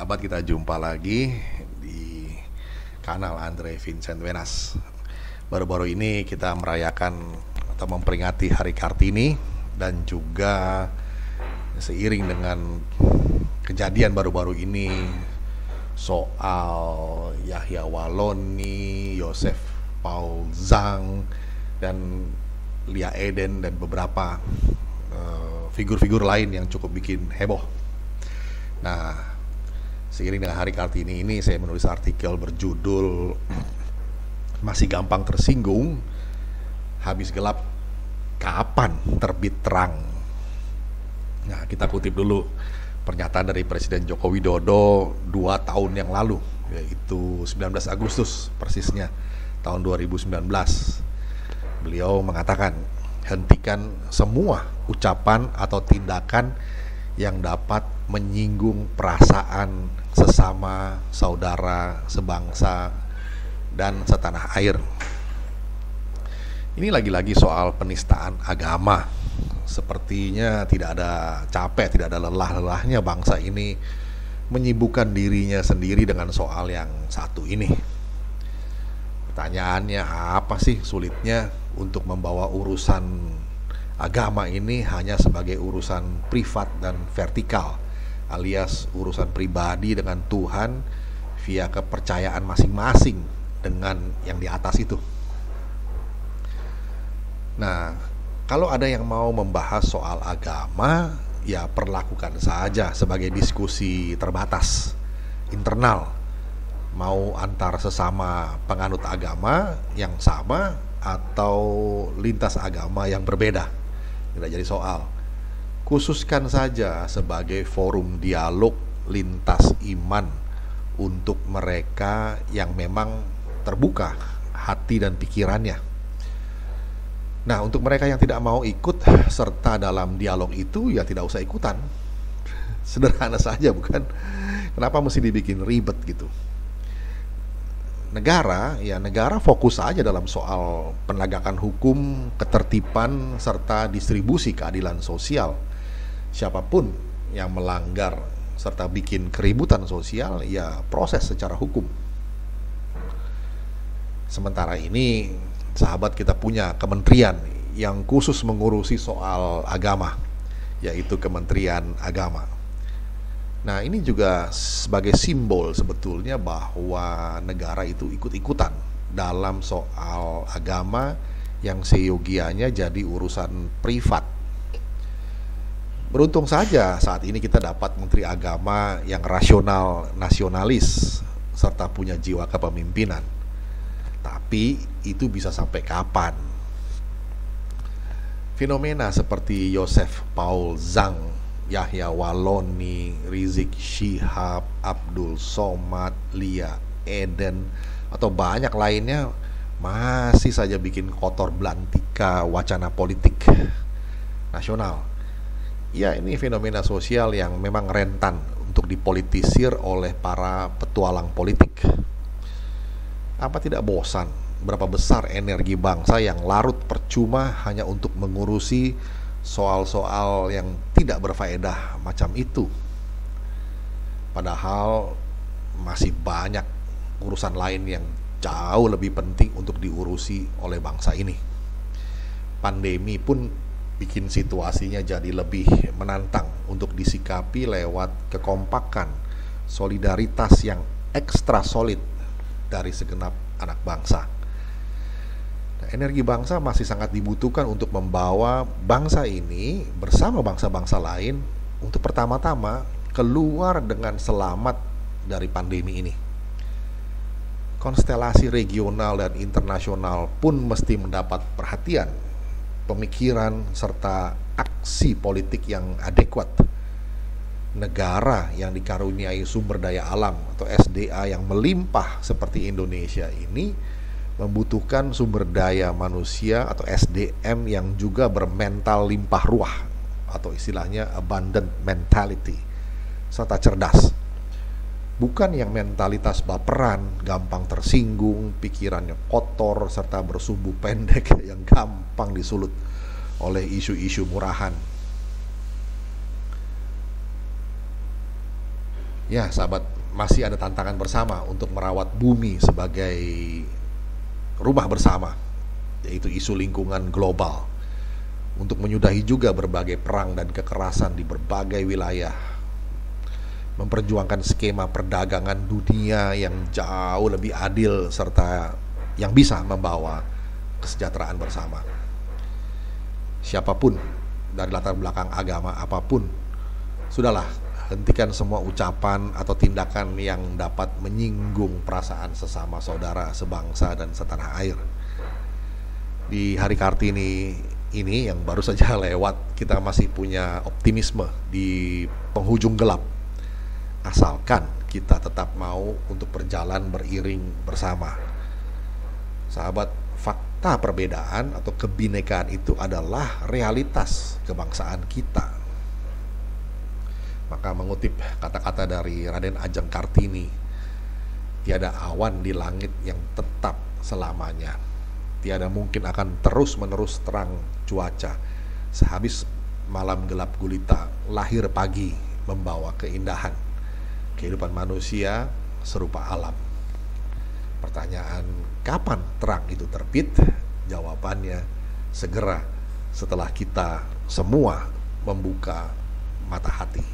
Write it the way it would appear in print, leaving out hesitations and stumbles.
sahabat, kita jumpa lagi di kanal Andre Vincent Wenas. Baru-baru ini kita merayakan atau memperingati Hari Kartini, dan juga seiring dengan kejadian baru-baru ini soal Yahya Walloni, Joseph Paul Zhang, dan Lia Eden, dan beberapa figur-figur lain yang cukup bikin heboh. Nah, seiring dengan Hari Kartini ini, saya menulis artikel berjudul "Masih Gampang Tersinggung, Habis Gelap Kapan Terbit Terang". Nah, kita kutip dulu pernyataan dari Presiden Joko Widodo 2 tahun yang lalu, yaitu 19 Agustus persisnya tahun 2019. Beliau mengatakan, hentikan semua ucapan atau tindakan yang dapat menyinggung perasaan sesama saudara, sebangsa, dan setanah air. Ini lagi-lagi soal penistaan agama. Sepertinya tidak ada capek, tidak ada lelah-lelahnya bangsa ini menyibukkan dirinya sendiri dengan soal yang satu ini. Pertanyaannya, apa sih sulitnya untuk membawa urusan agama ini hanya sebagai urusan privat dan vertikal, alias urusan pribadi dengan Tuhan via kepercayaan masing-masing dengan yang di atas itu. Nah, kalau ada yang mau membahas soal agama, ya perlakukan saja sebagai diskusi terbatas, internal, mau antar sesama penganut agama yang sama atau lintas agama yang berbeda. Tidak jadi soal. Khususkan saja sebagai forum dialog lintas iman untuk mereka yang memang terbuka hati dan pikirannya. Nah, untuk mereka yang tidak mau ikut serta dalam dialog itu, ya tidak usah ikutan. Sederhana saja, bukan? Kenapa mesti dibikin ribet gitu? Negara fokus saja dalam soal penegakan hukum, ketertiban, serta distribusi keadilan sosial. Siapapun yang melanggar serta bikin keributan sosial, ya proses secara hukum. Sementara ini, sahabat, kita punya kementerian yang khusus mengurusi soal agama, yaitu Kementerian Agama. Nah, ini juga sebagai simbol sebetulnya bahwa negara itu ikut-ikutan dalam soal agama yang seyogianya jadi urusan privat. Beruntung saja saat ini kita dapat Menteri Agama yang rasional, nasionalis, serta punya jiwa kepemimpinan. Tapi itu bisa sampai kapan? Fenomena seperti Joseph Paul Zhang, Yahya Walloni, Rizik Syihab, Abdul Somad, Lia Eden, atau banyak lainnya masih saja bikin kotor belantika wacana politik nasional. Ya, ini fenomena sosial yang memang rentan untuk dipolitisir oleh para petualang politik. Apa tidak bosan berapa besar energi bangsa yang larut percuma hanya untuk mengurusi soal-soal yang tidak berfaedah macam itu? Padahal masih banyak urusan lain yang jauh lebih penting untuk diurusi oleh bangsa ini. Pandemi pun bikin situasinya jadi lebih menantang untuk disikapi lewat kekompakan, solidaritas yang ekstra solid dari segenap anak bangsa. Energi bangsa masih sangat dibutuhkan untuk membawa bangsa ini bersama bangsa-bangsa lain untuk pertama-tama keluar dengan selamat dari pandemi ini. Konstelasi regional dan internasional pun mesti mendapat perhatian, pemikiran, serta aksi politik yang adekuat. Negara yang dikaruniai sumber daya alam atau SDA yang melimpah seperti Indonesia ini membutuhkan sumber daya manusia atau SDM yang juga bermental limpah ruah atau istilahnya abundant mentality, serta cerdas. Bukan yang mentalitas baperan, gampang tersinggung, pikirannya kotor, serta bersumbu pendek yang gampang disulut oleh isu-isu murahan. Ya sahabat, masih ada tantangan bersama untuk merawat bumi sebagai rumah bersama, yaitu isu lingkungan global, untuk menyudahi juga berbagai perang dan kekerasan di berbagai wilayah, memperjuangkan skema perdagangan dunia yang jauh lebih adil serta yang bisa membawa kesejahteraan bersama. Siapapun dari latar belakang agama apapun, sudahlah, hentikan semua ucapan atau tindakan yang dapat menyinggung perasaan sesama saudara, sebangsa dan setanah air. Di hari Kartini ini yang baru saja lewat, kita masih punya optimisme di penghujung gelap, asalkan kita tetap mau untuk berjalan beriring bersama. Sahabat, fakta perbedaan atau kebinekaan itu adalah realitas kebangsaan kita. Maka mengutip kata-kata dari Raden Ajeng Kartini, tiada awan di langit yang tetap selamanya. Tiada mungkin akan terus-menerus terang cuaca. Sehabis malam gelap gulita, lahir pagi membawa keindahan. Kehidupan manusia serupa alam. Pertanyaan, kapan terang itu terbit? Jawabannya, segera setelah kita semua membuka mata hati.